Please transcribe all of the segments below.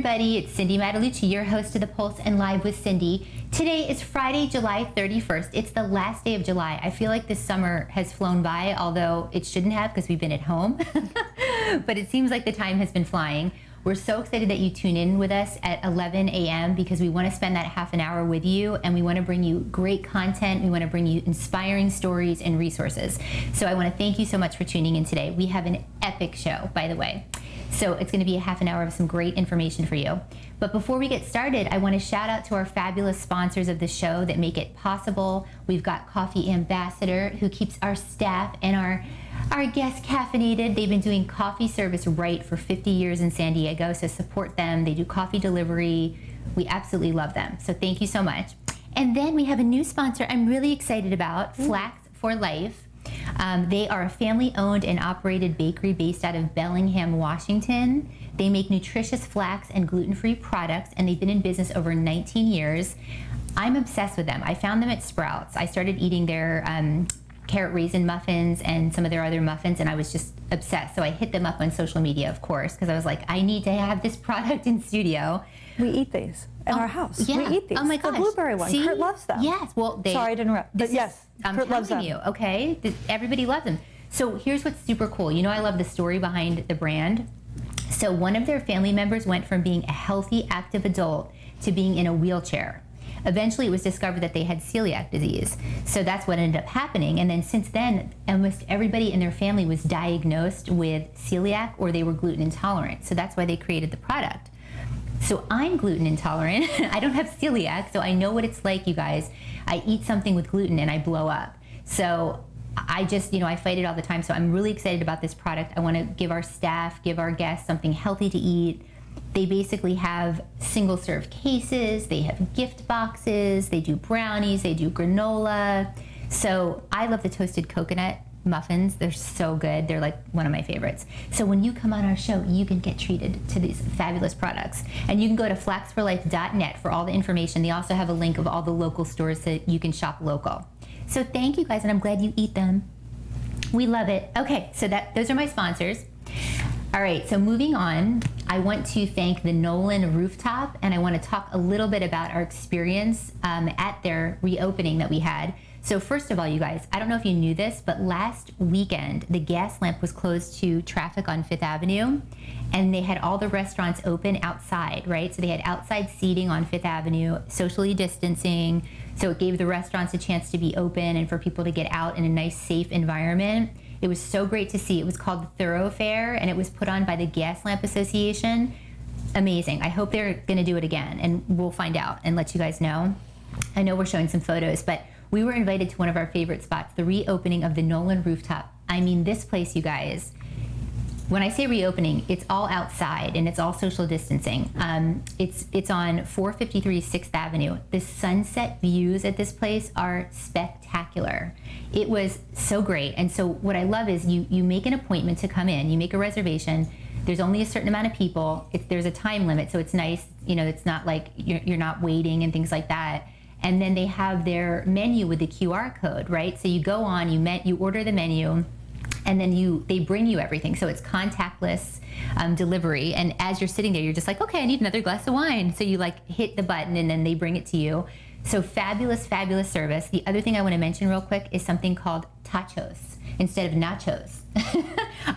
everybody, it's Cindy Matalucci, your host of The Pulse and Live with Cindy. Today is Friday, July 31st. It's the last day of July. I feel like this summer has flown by, although it shouldn't have because we've been at home. But it seems like the time has been flying. We're so excited that you tune in with us at 11 a.m. because we want to spend that half an hour with you, and we want to bring you great content. We want to bring you inspiring stories and resources. So I want to thank you so much for tuning in today. We have an epic show, by the way. So it's going to be a half an hour of some great information for you. But before we get started, I want to shout out to our fabulous sponsors of the show that make it possible. We've got Coffee Ambassador, who keeps our staff and our guests caffeinated. They've been doing coffee service right for 50 years in San Diego, so support them. They do coffee delivery. We absolutely love them. So thank you so much. And then we have a new sponsor I'm really excited about, Flax for Life. They are a family-owned and operated bakery based out of Bellingham, Washington. They make nutritious flax and gluten-free products, and they've been in business over 19 years. I'm obsessed with them. I found them at Sprouts. I started eating their carrot raisin muffins and some of their other muffins, and I was just obsessed. So I hit them up on social media, of course, because I was like, I need to have this product in studio. We eat these in our house. Yeah. We eat these. Oh my gosh. The blueberry one. See? Kurt loves them. Yes. Well, Sorry to interrupt, but yes, Kurt loves them. You, okay? Everybody loves them. So here's what's super cool. You know, I love the story behind the brand. So one of their family members went from being a healthy, active adult to being in a wheelchair. Eventually, it was discovered that they had celiac disease. So that's what ended up happening. And then since then, almost everybody in their family was diagnosed with celiac or they were gluten intolerant. So that's why they created the product. So I'm gluten intolerant. I don't have celiac, so I know what it's like, you guys. I eat something with gluten and I blow up. So I just, I fight it all the time. So I'm really excited about this product. I want to give our staff, give our guests something healthy to eat. They basically have single serve cases, they have gift boxes, they do brownies, they do granola. So I love the toasted coconut muffins. They're so good. They're like one of my favorites. So when you come on our show, you can get treated to these fabulous products. And you can go to flaxforlife.net for all the information. They also have a link of all the local stores that you can shop local. So thank you guys, and I'm glad you eat them. We love it. Okay, so those are my sponsors. All right, so moving on, I want to thank the Nolan Rooftop, and I want to talk a little bit about our experience at their reopening that we had. So first of all, you guys, I don't know if you knew this, but last weekend, the gas lamp was closed to traffic on Fifth Avenue, and they had all the restaurants open outside, right? So they had outside seating on Fifth Avenue, socially distancing, so it gave the restaurants a chance to be open and for people to get out in a nice, safe environment. It was so great to see. It was called the Thoroughfare, and it was put on by the Gas Lamp Association. Amazing. I hope they're going to do it again, and we'll find out and let you guys know. I know we're showing some photos, but we were invited to one of our favorite spots, the reopening of the Nolan Rooftop. I mean, this place, you guys, when I say reopening, it's all outside and it's all social distancing. It's on 453 6th Avenue. The sunset views at this place are spectacular. It was so great. And so what I love is you make an appointment to come in, you make a reservation. There's only a certain amount of people. There's a time limit, so it's nice. It's not like you're not waiting and things like that. And then they have their menu with the QR code, right? So you go on, you order the menu, and then they bring you everything. So it's contactless delivery. And as you're sitting there, you're just like, okay, I need another glass of wine. So you hit the button and then they bring it to you. So fabulous, fabulous service. The other thing I want to mention real quick is something called tachos instead of nachos.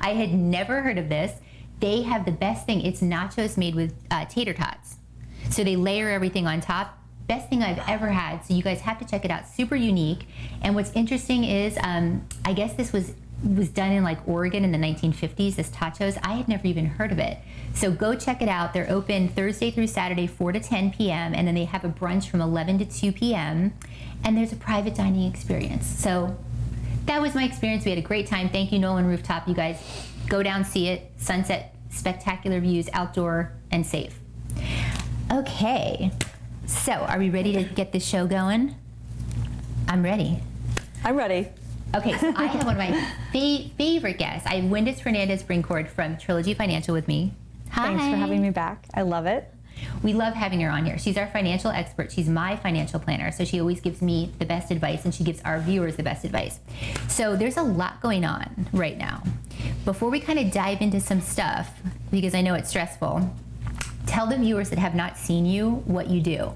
I had never heard of this. They have the best thing. It's nachos made with tater tots. So they layer everything on top. Best thing I've ever had. So you guys have to check it out. Super unique. And what's interesting is, I guess this was done in Oregon in the 1950s, this tachos. I had never even heard of it. So go check it out. They're open Thursday through Saturday, 4 to 10 p.m. And then they have a brunch from 11 to 2 p.m. And there's a private dining experience. So that was my experience. We had a great time. Thank you, Nolan Rooftop. You guys go down, see it. Sunset, spectacular views, outdoor, and safe. Okay. So, are we ready to get this show going? I'm ready. I'm ready. Okay, so I have one of my favorite guests. I have Windus Fernandez Brinkkord from Trilogy Financial with me. Hi. Thanks for having me back. I love it. We love having her on here. She's our financial expert. She's my financial planner, so she always gives me the best advice, and she gives our viewers the best advice. So there's a lot going on right now. Before we kind of dive into some stuff, because I know it's stressful, tell the viewers that have not seen you what you do.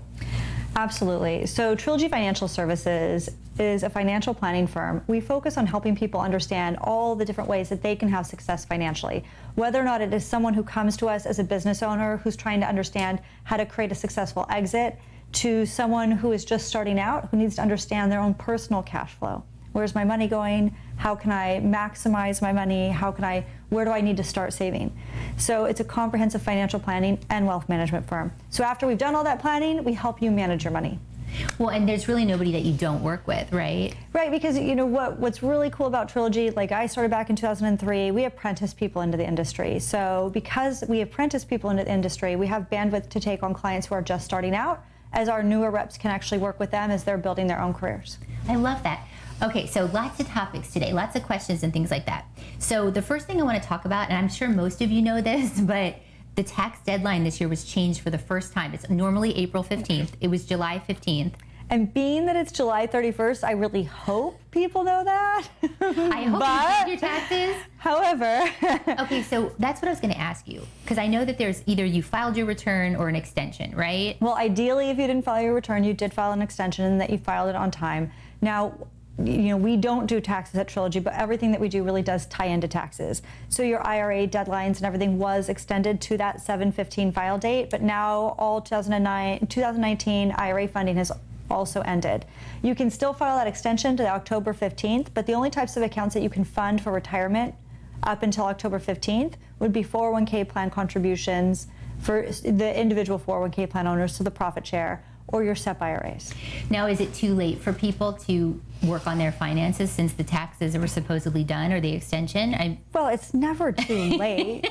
Absolutely. So Trilogy Financial Services is a financial planning firm. We focus on helping people understand all the different ways that they can have success financially, whether or not it is someone who comes to us as a business owner who's trying to understand how to create a successful exit, to someone who is just starting out who needs to understand their own personal cash flow. Where's my money going? How can I maximize my money? Where do I need to start saving? So it's a comprehensive financial planning and wealth management firm. So after we've done all that planning, we help you manage your money. Well, and there's really nobody that you don't work with, right? Right, because you know what's really cool about Trilogy, like I started back in 2003, we apprentice people into the industry. So because we apprentice people into the industry, we have bandwidth to take on clients who are just starting out, as our newer reps can actually work with them as they're building their own careers. I love that. Okay, so lots of topics today, lots of questions and things like that. So the first thing I want to talk about, and I'm sure most of you know this, but the tax deadline this year was changed for the first time. It's normally April 15th. It was July 15th. And being that it's July 31st, I really hope people know that. I hope you did your taxes. However. Okay, so that's what I was going to ask you, because I know that there's either you filed your return or an extension, right? Well, ideally, if you didn't file your return, you did file an extension and that you filed it on time. Now, you know, we don't do taxes at Trilogy, but everything that we do really does tie into taxes. So your IRA deadlines and everything was extended to that 7/15 file date, but now all 2019 IRA funding has also ended. You can still file that extension to October 15th, but the only types of accounts that you can fund for retirement up until October 15th would be 401k plan contributions for the individual 401k plan owners to the profit share, or your SEP IRAs. Now, is it too late for people to work on their finances since the taxes were supposedly done, or the extension? Well, it's never too late.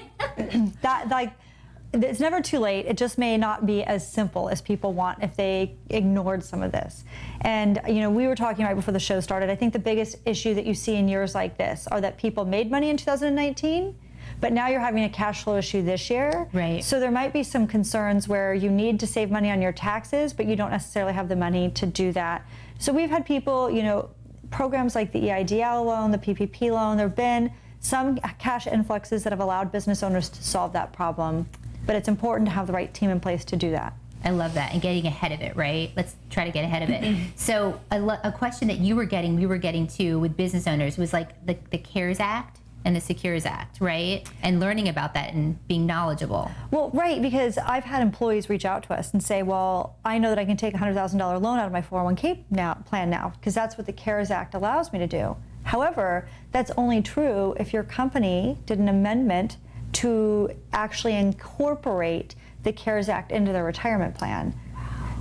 It's never too late. It just may not be as simple as people want if they ignored some of this. And you know, we were talking right before the show started. I think the biggest issue that you see in years like this are that people made money in 2019, but now you're having a cash flow issue this year. Right. So there might be some concerns where you need to save money on your taxes, but you don't necessarily have the money to do that. So we've had people, you know, programs like the EIDL loan, the PPP loan, there have been some cash influxes that have allowed business owners to solve that problem, but it's important to have the right team in place to do that. I love that, and getting ahead of it, right? Let's try to get ahead of it. So a question that we were getting too with business owners was like the CARES Act and the Secures Act, right? And learning about that and being knowledgeable. Well, right, because I've had employees reach out to us and say, well, I know that I can take a $100,000 loan out of my 401k plan now, because that's what the CARES Act allows me to do. However, that's only true if your company did an amendment to actually incorporate the CARES Act into their retirement plan.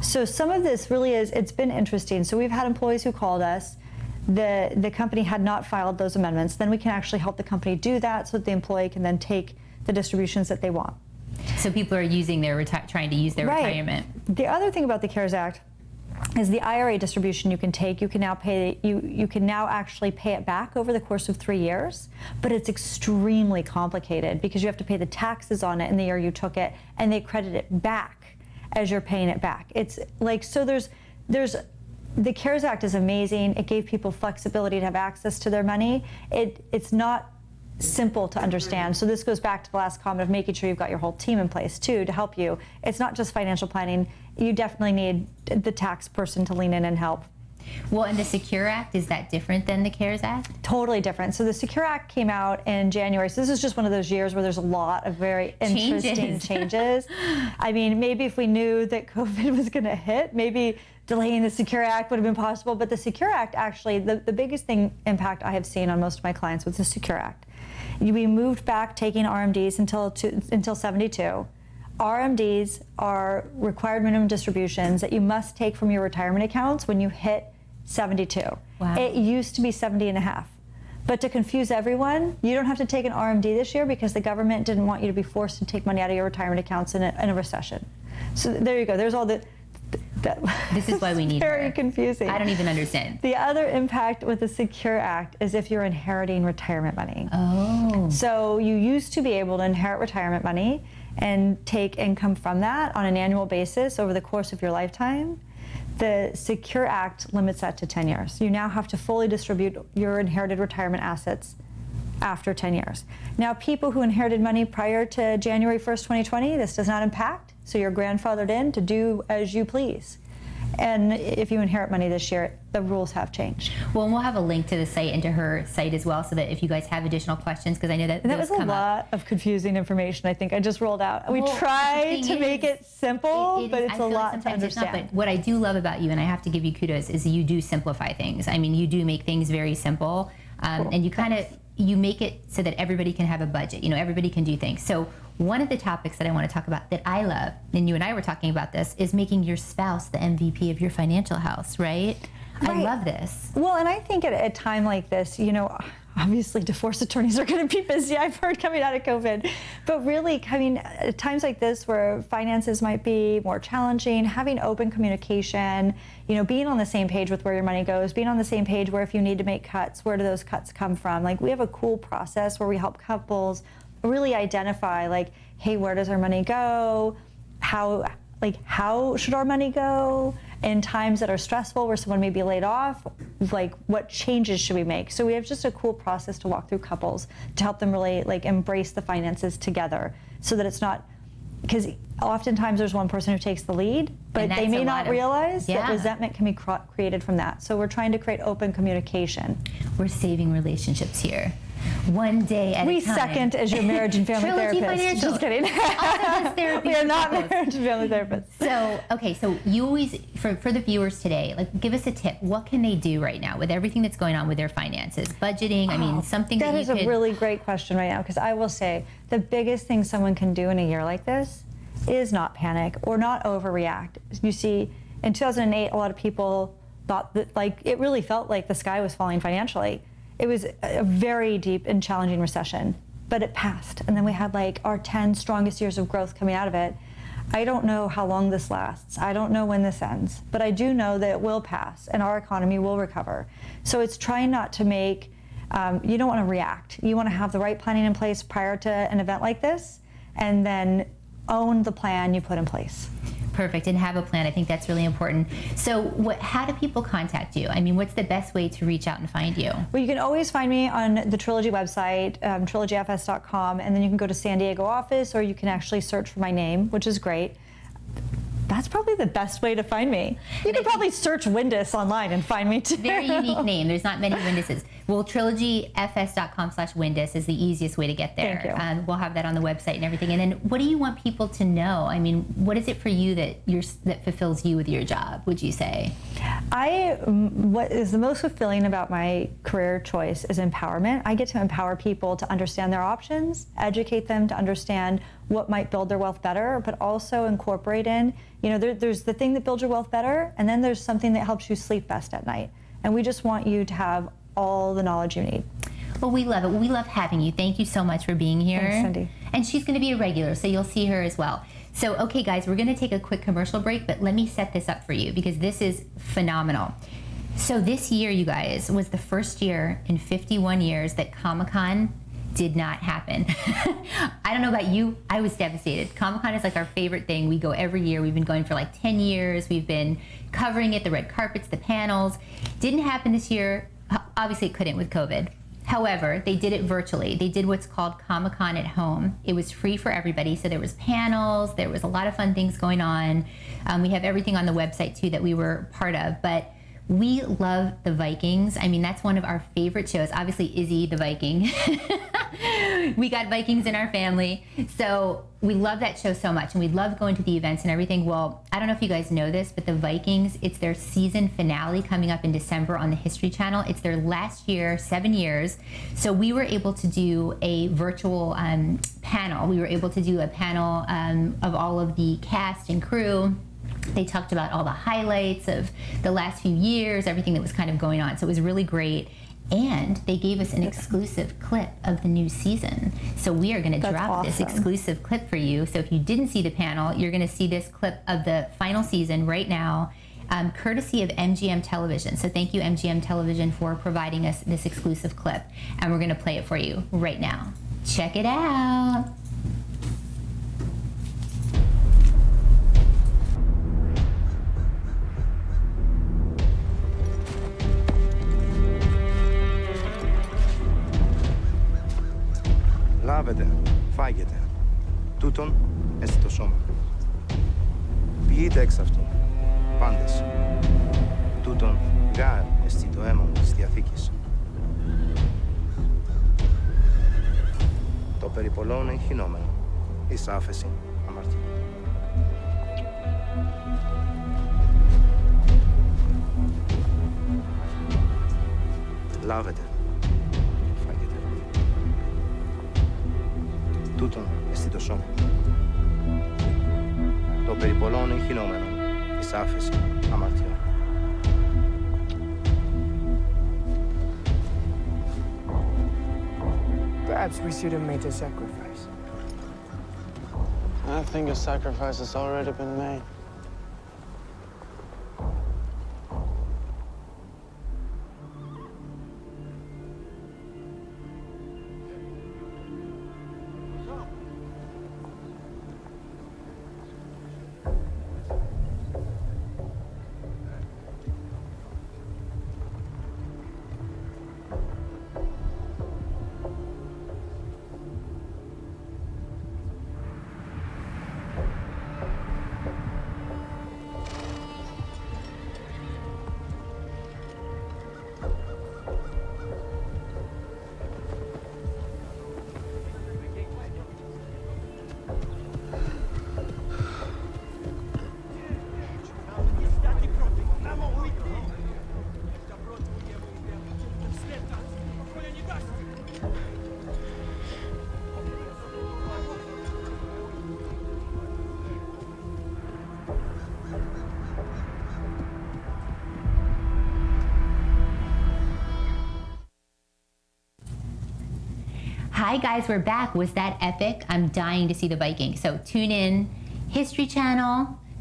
So some of this really it's been interesting. So we've had employees who called us, the company had not filed those amendments, then we can actually help the company do that so that the employee can then take the distributions that they want. So people are using their trying to use their retirement. The other thing about the CARES Act is the IRA distribution you can take. You can now pay. You can now actually pay it back over the course of 3 years, but it's extremely complicated because you have to pay the taxes on it in the year you took it, and they credit it back as you're paying it back. It's like, so there's the CARES Act is amazing. It gave people flexibility to have access to their money. It's not simple to understand. So this goes back to the last comment of making sure you've got your whole team in place too to help you. It's not just financial planning. You definitely need the tax person to lean in and help. Well, and the Secure Act, is that different than the CARES Act? Totally different. So the Secure Act came out in January. So this is just one of those years where there's a lot of very interesting changes. I mean, maybe if we knew that COVID was going to hit, maybe delaying the Secure Act would have been possible. But the Secure Act, actually, the biggest impact I have seen on most of my clients was the Secure Act. We moved back taking RMDs until 72. RMDs are required minimum distributions that you must take from your retirement accounts when you hit 72. Wow. It used to be 70 and a half. But to confuse everyone, you don't have to take an RMD this year because the government didn't want you to be forced to take money out of your retirement accounts in a recession. So there you go. There's all the... This is why we need very her. Confusing. I don't even understand. The other impact with the Secure Act is if you're inheriting retirement money. Oh. So you used to be able to inherit retirement money and take income from that on an annual basis over the course of your lifetime. The Secure Act limits that to 10 years. You now have to fully distribute your inherited retirement assets after 10 years. Now, people who inherited money prior to January 1st, 2020, this does not impact, so you're grandfathered in to do as you please. And if you inherit money this year, the rules have changed. Well, and we'll have a link to the site and to her site as well, so that if you guys have additional questions, because I know that And that those was a come lot up. of confusing information, I think I just rolled out. We Well, try the to thing make is, it simple, it but is- it's I a feel like lot to sometimes it's not, understand. but what I do love about you, and I have to give you kudos, is you do simplify things. I mean, you do make things very simple, Cool. and you kind of you make it so that everybody can have a budget. You know, everybody can do things. So one of the topics that I want to talk about that I love, and you and I were talking about this, is making your spouse the MVP of your financial house, right? I Right. love this. Well, and I think at a time like this, you know, obviously divorce attorneys are going to be busy, I've heard, coming out of COVID. But really, I mean, at times like this where finances might be more challenging, having open communication, you know, being on the same page with where your money goes, being on the same page where if you need to make cuts, where do those cuts come from? Like, we have a cool process where we help couples really identify, like, hey, where does our money go? How should our money go? In times that are stressful, where someone may be laid off, like, what changes should we make? So we have just a cool process to walk through couples to help them really, like, embrace the finances together, so that it's not, because oftentimes there's one person who takes the lead, but And they that's may a not lot of- realize that yeah. resentment can be created from that. So we're trying to create open communication. We're saving relationships here, one day at We a time. second as your marriage and family Trilogy therapist. Financial. Just kidding. Also does therapy We are for not couples. marriage and family therapists. So, okay, so you always, for the viewers today, like, give us a tip. What can they do right now with everything that's going on with their finances? Budgeting, I mean, something that That you is could... a really great question right now, because I will say the biggest thing someone can do in a year like this is not panic or not overreact. You see, in 2008, a lot of people thought that, like, it really felt like the sky was falling financially. It was a very deep and challenging recession, but it passed. And then we had, like, our 10 strongest years of growth coming out of it. I don't know how long this lasts. I don't know when this ends, but I do know that it will pass and our economy will recover. So it's trying not to make, you don't want to react. You want to have the right planning in place prior to an event like this, and then own the plan you put in place. Perfect, and have a plan. I think that's really important. So how do people contact you? I mean, what's the best way to reach out and find you? Well, you can always find me on the Trilogy website, trilogyfs.com, and then you can go to San Diego office, or you can actually search for my name, which is great. That's probably the best way to find me. You can probably search Windus online and find me too. Very unique name. There's not many Winduses. Well, trilogyfs.com/Windus is the easiest way to get there. Thank you. We'll have that on the website and everything. And then what do you want people to know? I mean, what is it for you that fulfills you with your job, would you say? What is the most fulfilling about my career choice is empowerment. I get to empower people to understand their options, educate them to understand what might build their wealth better, but also incorporate in, you know, there's the thing that builds your wealth better, and then there's something that helps you sleep best at night. And we just want you to have all the knowledge you need. Well, we love it. We love having you. Thank you so much for being here. Thanks, Cindy. And she's going to be a regular, so you'll see her as well. So, okay, guys, we're going to take a quick commercial break, but let me set this up for you because this is phenomenal. So this year, you guys, was the first year in 51 years that Comic-Con did not happen. I don't know about you, I was devastated. Comic-Con is like our favorite thing. We go every year. We've been going for like 10 years. We've been covering it, the red carpets, the panels. Didn't happen this year. Obviously, it couldn't with COVID. However, they did it virtually. They did what's called Comic-Con at home. It was free for everybody. So there was panels, there was a lot of fun things going on. We have everything on the website too that we were part of. But we love the Vikings. I mean, that's one of our favorite shows. Obviously, Izzy the Viking. We got Vikings in our family. So we love that show so much, and we love going to the events and everything. Well, I don't know if you guys know this, but the Vikings, it's their season finale coming up in December on the History Channel. It's their last year, 7 years. So we were able to do a virtual panel. We were able to do a panel of all of the cast and crew. They talked about all the highlights of the last few years, everything that was kind of going on. So it was really great. And they gave us an exclusive clip of the new season. So we are going to drop this exclusive clip for you. So if you didn't see the panel, you're going to see this clip of the final season right now, courtesy of MGM Television. So thank you, MGM Television, for providing us this exclusive clip. And we're going to play it for you right now. Check it out. Λάβετε, φάγετε. Τούτον εστι το σώμα. Πιείτε εξ αυτού, πάντες. Τούτον γάρ εστι το αίμα μου της Διαθήκης. Το περιπολών εγχυνόμενο, εις άφεση αμαρτία. Λάβετε, φάγετε. Τούτον εστι το σώμα. Το περιπολών εγχυνόμενο, εις άφεση αμαρτία. Perhaps we should have made a sacrifice. I think a sacrifice has already been made. Hi guys, we're back. Was that epic? I'm dying to see the Viking. So tune in, History Channel.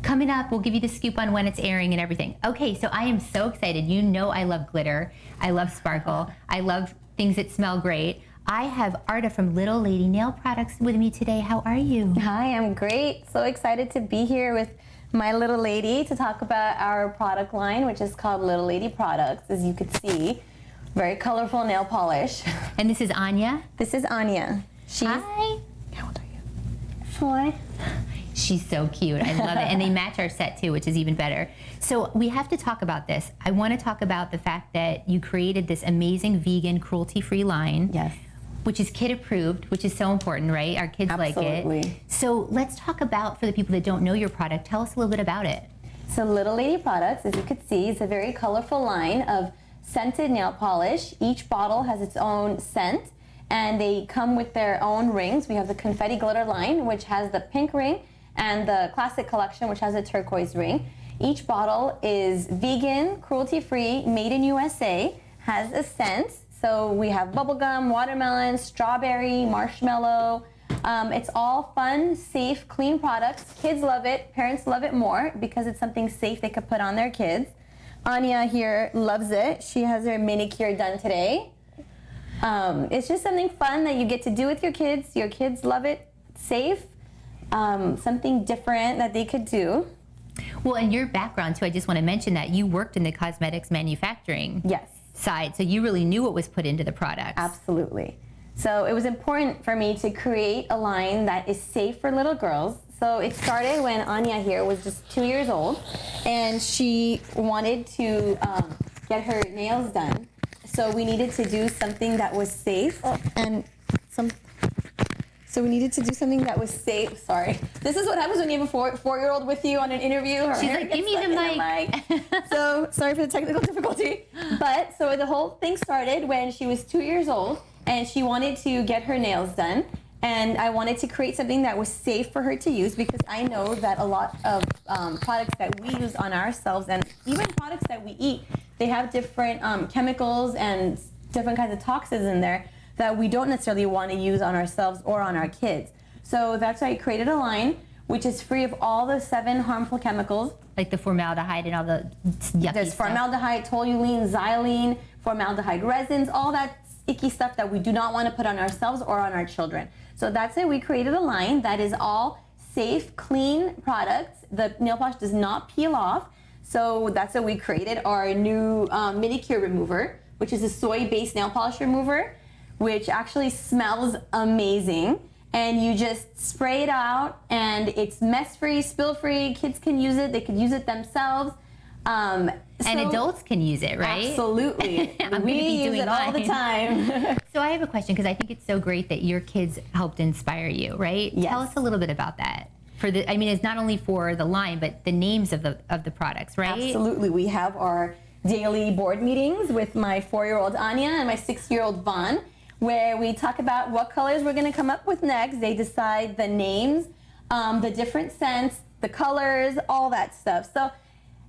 Coming up, we'll give you the scoop on when it's airing and everything. Okay, so I am so excited. You know I love glitter. I love sparkle. I love things that smell great. I have Arta from Little Lady Nail Products with me today. How are you? Hi, I'm great. So excited to be here with my little lady to talk about our product line, which is called Little Lady Products, as you could see. Very colorful nail polish. And this is Anya. This is Anya. She's, Hi. how old are you? 4. She's so cute. I love it. And they match our set too, which is even better. So we have to talk about this. I want to talk about the fact that you created this amazing vegan, cruelty-free line. Yes. Which is kid approved, which is so important, right? Our kids like Absolutely. it. So let's talk about, for the people that don't know your product, tell us a little bit about it. So Little Lady Products, as you could see, is a very colorful line of scented nail polish. Each bottle has its own scent, and they come with their own rings. We have the confetti glitter line, which has the pink ring, and the classic collection, which has a turquoise ring. Each bottle is vegan, cruelty-free, made in USA, has a scent. So we have bubblegum, watermelon, strawberry, marshmallow. It's all fun, safe, clean products. Kids love it, parents love it more because it's something safe they could put on their kids. Anya here loves it. She has her manicure done today. It's just something fun that you get to do with your kids. Your kids love it, safe, something different that they could do. Well, and your background too, I just want to mention that you worked in the cosmetics manufacturing Yes. side, so you really knew what was put into the products. Absolutely. So it was important for me to create a line that is safe for little girls. So it started when Anya here was just 2 years old, and she wanted to get her nails done. So we needed to do something that was safe, So we needed to do something that was safe. Sorry. This is what happens when you have a 4-year-old with you on an interview. Her She's hair like, gets give me stuck the in mic. So sorry for the technical difficulty. But so the whole thing started when she was 2 years old, and she wanted to get her nails done. And I wanted to create something that was safe for her to use, because I know that a lot of products that we use on ourselves, and even products that we eat, they have different chemicals and different kinds of toxins in there that we don't necessarily want to use on ourselves or on our kids. So that's why I created a line which is free of all the 7 harmful chemicals. Like the formaldehyde and all the yucky There's stuff. formaldehyde, toluene, xylene, formaldehyde resins, all that icky stuff that we do not want to put on ourselves or on our children. So that's it. We created a line that is all safe, clean products. The nail polish does not peel off. So that's what we created our new manicure remover, which is a soy-based nail polish remover. which actually smells amazing. And you just spray it out, and it's mess-free, spill-free. Kids can use it. They could use it themselves. And adults can use it, right? Absolutely. We use it all the time. So I have a question, because I think it's so great that your kids helped inspire you, right? Yes. Tell us a little bit about that. I mean, it's not only for the line, but the names of the products, right? Absolutely. We have our daily board meetings with my 4-year-old Anya and my 6-year-old Vaughn, where we talk about what colors we're going to come up with next. They decide the names, the different scents, the colors, all that stuff. So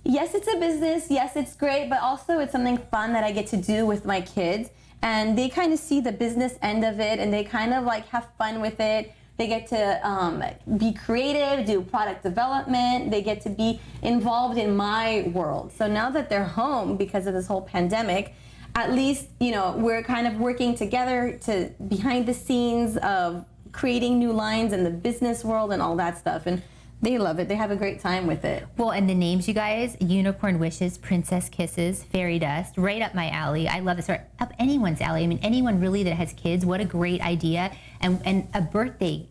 yes, it's a business. Yes, it's great, but also it's something fun that I get to do with my kids. And they kind of see the business end of it, and they kind of like have fun with it. They get to be creative, do product development. They get to be involved in my world. So now that they're home because of this whole pandemic, at least, you know, we're kind of working together to behind the scenes of creating new lines in the business world and all that stuff. And they love it. They have a great time with it. Well, and the names, you guys, Unicorn Wishes, Princess Kisses, Fairy Dust, right up my alley. I love this. Or up anyone's alley. I mean, anyone really that has kids, what a great idea. And a birthday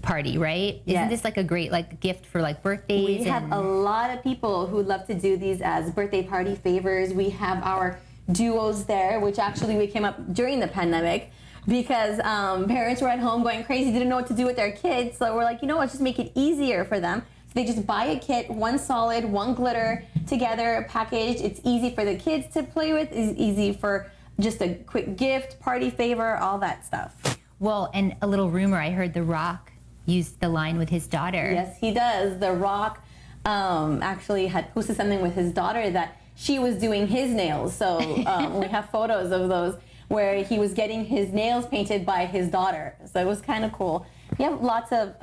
party, right? Isn't this like a great like gift for like birthdays? We have a lot of people who love to do these as birthday party favors. We have our duos there, which actually we came up during the pandemic, because parents were at home going crazy, didn't know what to do with their kids. So we're like, you know, let's just make it easier for them. So they just buy a kit, one solid, one glitter, together, packaged. It's easy for the kids to play with. It's easy for just a quick gift, party favor, all that stuff. Well, and a little rumor, I heard The Rock used the line with his daughter. Yes, he does. The Rock actually had posted something with his daughter that she was doing his nails. So we have photos of those where he was getting his nails painted by his daughter. So it was kind of cool. We have lots of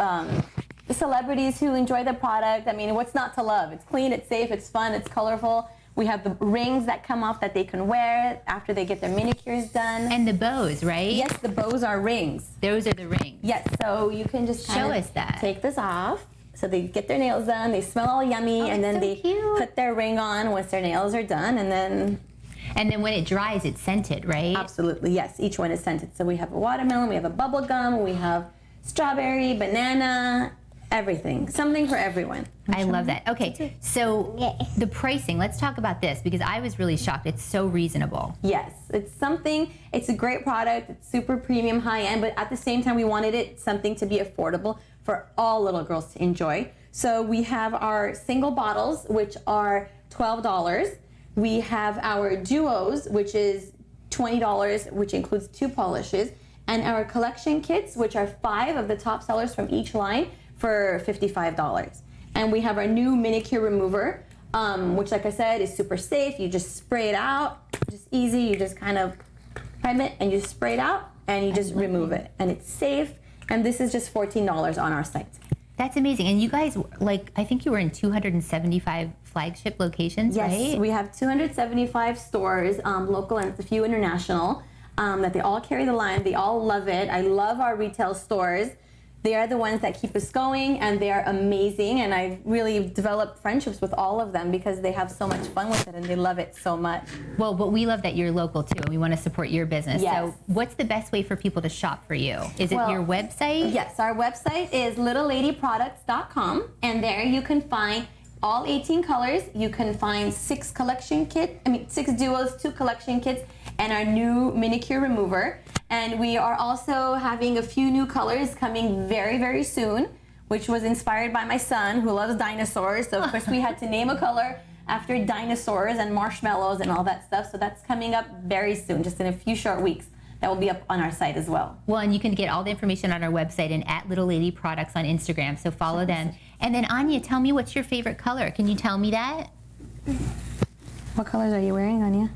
celebrities who enjoy the product. I mean, what's not to love? It's clean, it's safe, it's fun, it's colorful. We have the rings that come off that they can wear after they get their manicures done. And the bows, right? Yes, the bows are rings. Those are the rings. Yes, so you can just Show us that. Take this off. So they get their nails done, they smell all yummy, and then so they cute. put their ring on once their nails are done, and then... And then when it dries, it's scented, right? Absolutely, yes. Each one is scented. So we have a watermelon, we have a bubble gum, we have strawberry, banana, everything. Something for everyone. I love that. Okay, so the pricing, let's talk about this, because I was really shocked. It's so reasonable. Yes, it's a great product. It's super premium, high end, but at the same time, we wanted it something to be affordable for all little girls to enjoy. So we have our single bottles, which are $12. We have our duos, which is $20, which includes 2 polishes, and our collection kits, which are 5 of the top sellers from each line, for $55. And we have our new manicure remover, which, like I said, is super safe. You just spray it out, just easy. You just kind of prime it and you spray it out and you just remove it. And it's safe. And this is just $14 on our site. That's amazing. And you guys, like, I think you were in 275 flagship locations, right? Yes, we have 275 stores, local and a few international, that they all carry the line. They all love it. I love our retail stores. They are the ones that keep us going, and they are amazing. And I've really developed friendships with all of them because they have so much fun with it and they love it so much. Well, but we love that you're local too, and we want to support your business. Yes. So what's the best way for people to shop for you? Is it your website? Yes, our website is littleladyproducts.com, and there you can find all 18 colors. You can find 6 duos, 2 collection kits, and our new manicure remover. And we are also having a few new colors coming very, very soon, which was inspired by my son who loves dinosaurs. So of course we had to name a color after dinosaurs and marshmallows and all that stuff. So that's coming up very soon, just in a few short weeks. That will be up on our site as well. Well, and you can get all the information on our website and at Little Lady Products on Instagram, so follow them. And then Anya, tell me, what's your favorite color? Can you tell me that? What colors are you wearing, Anya?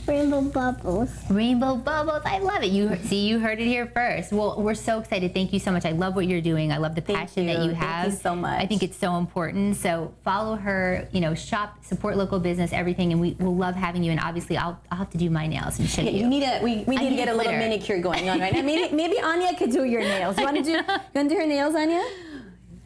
Rainbow bubbles. Rainbow bubbles, I love it. You heard it here first. Well, we're so excited. Thank you so much. I love what you're doing. I love the passion that you have. Thank you so much. I think it's so important. So follow her, shop, support local business, everything, and we will love having you. And obviously, I'll have to do my nails and show you. We need to get a little manicure going on right now. Maybe Anya could do your nails. You want to do her nails, Anya?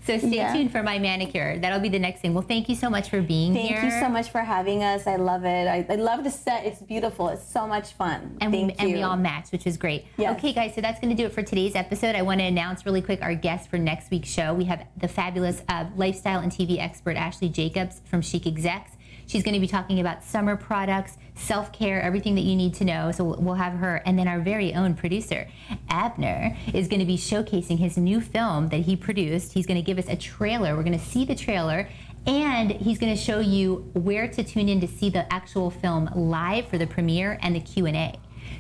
So stay Yeah. tuned for my manicure. That'll be the next thing. Well, thank you so much for being here. Thank you so much for having us. I love it. I love the set. It's beautiful. It's so much fun. And Thank you. we all matched, which was great. Yes. Okay, guys, so that's going to do it for today's episode. I want to announce really quick our guest for next week's show. We have the fabulous lifestyle and TV expert Ashley Jacobs from Chic Execs. She's going to be talking about summer products, self-care, everything that you need to know. So we'll have her. And then our very own producer, Abner, is going to be showcasing his new film that he produced. He's going to give us a trailer. We're going to see the trailer. And he's going to show you where to tune in to see the actual film live for the premiere and the Q&A.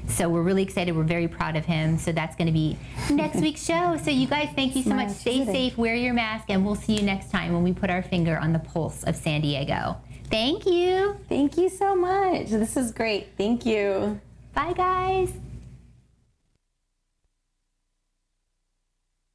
So we're really excited. We're very proud of him. So that's going to be next week's show. So you guys, thank you so much. Stay safe, wear your mask, and we'll see you next time when we put our finger on the pulse of San Diego. Thank you. Thank you so much. This is great. Thank you. Bye, guys.